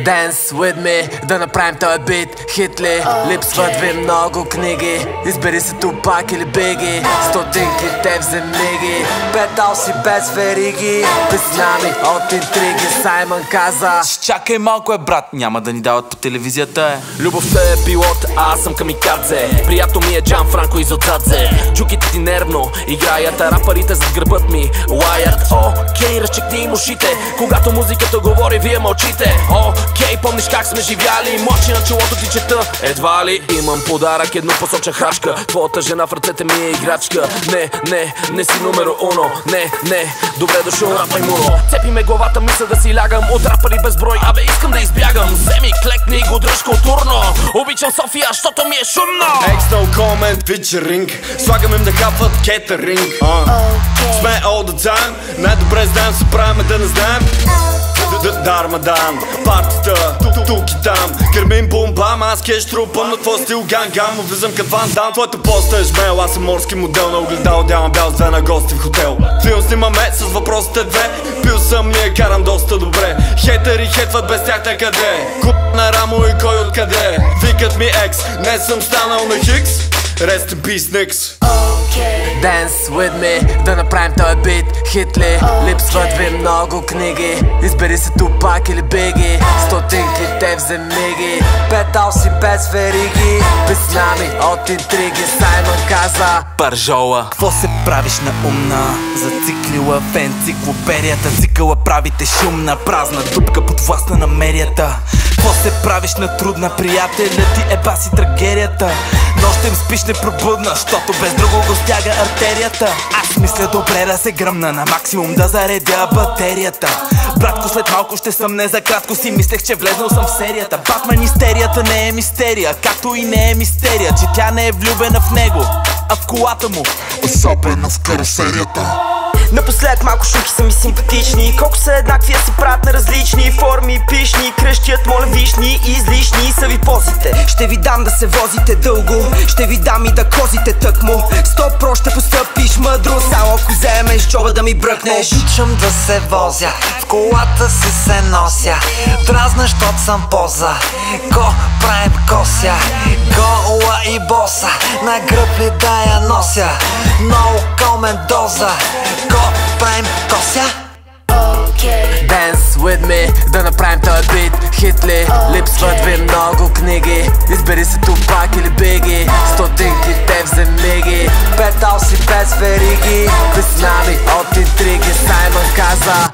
Dance with me, да направим този бит хитли. Липсват ви много книги, избери се Тупак или Биги. Стотинки те вземи ги, петал си без вериги. Песнями от интриги, Саймън каза: чакай малко брат, няма да ни дават по телевизията Любовта е пилот, а аз съм камикадзе. Приятел ми е Джан Франко Изодзадзе. Джуките ти нервно играят, а рапарите зад гърбът ми лаят. Окей, разчекни им ушите, когато музиката говори, вие мълчите. Окей, помниш как сме живяли, мочи на челото ти чета. Едва ли имам подарък, еднопосочна храчка. Твоята жена в ръцете ми е играчка. Не си номеро уно. Не, добре дошъл, рапай муро. Цепи ме главата, мисля да си лягам от рапари безброй, абе искам да избягам. Вземи, клекни го, дръж културно. Обичам София, защото ми е шумно. X no comment, featuring. Слагам им да хапват кетеринг. Сме all the time. Най-добре знаем, се правим да не знаем. Дармадан, партията, тук и там. Гърмим бум-бам, аз кеш трупам на твой стил ган-гам. Влизам като Ван Дам, твоята поста е жмел. Аз съм морски модел на огледал, дявам бял с две на гости в хотел. Филм снимаме с въпросите две. Пил съм, ние карам доста добре. Хейтери хейтват без тях те къде. Куп на рамо и кой откъде. Викат ми екс, не съм станал на Хикс. Rest in peace, Nix. Dance with me, да направим този бит хитли. Липсват ви много книги, избери се Тупак или Биги. Стотинки те вземи ги, петал си без вериги. Песнями от интриги, Саймън каза: Пържола, какво се правиш на умна? Зациклила в енциклопедията, цикъла правите шумна, празна дупка под власт на намерията. Какво се правиш на трудна, приятеля ти е баси трагедията. Нощем спиш непробудна, щото без друго го стяга артерията. Аз мисля добре да се гръмна на максимум, да заредя батерията. Братко, след малко ще съм не за кратко, си мислех, че влезнал съм в серията. Батман истерията не е мистерия, както и не е мистерия, че тя не е влюбена в него, а в колата му, особено в карусерията. Напоследък малко шуки са ми симпатични. Колко са еднакви, а си правят на различни форми, пишни, кръщят, моля вишни, излишни са ви позите. Ще ви дам да се возите дълго, ще ви дам и да козите тъкмо. 100% ще постъпиш мъдро, само ако вземеш джоба да ми бръкнеш. Обичам да се возя, в колата си се нося. Дразна, щот съм поза. Го правим кося, гола и боса. На гръб ли да я нося? No comment доза. Го правим кося. Dance with me, да направим този бит хитли. Липсват ви много книги, избери се Тупак или Биги. Стотинки те вземи ги, петал си без вериги. Песнями от интриги, Саймън каза: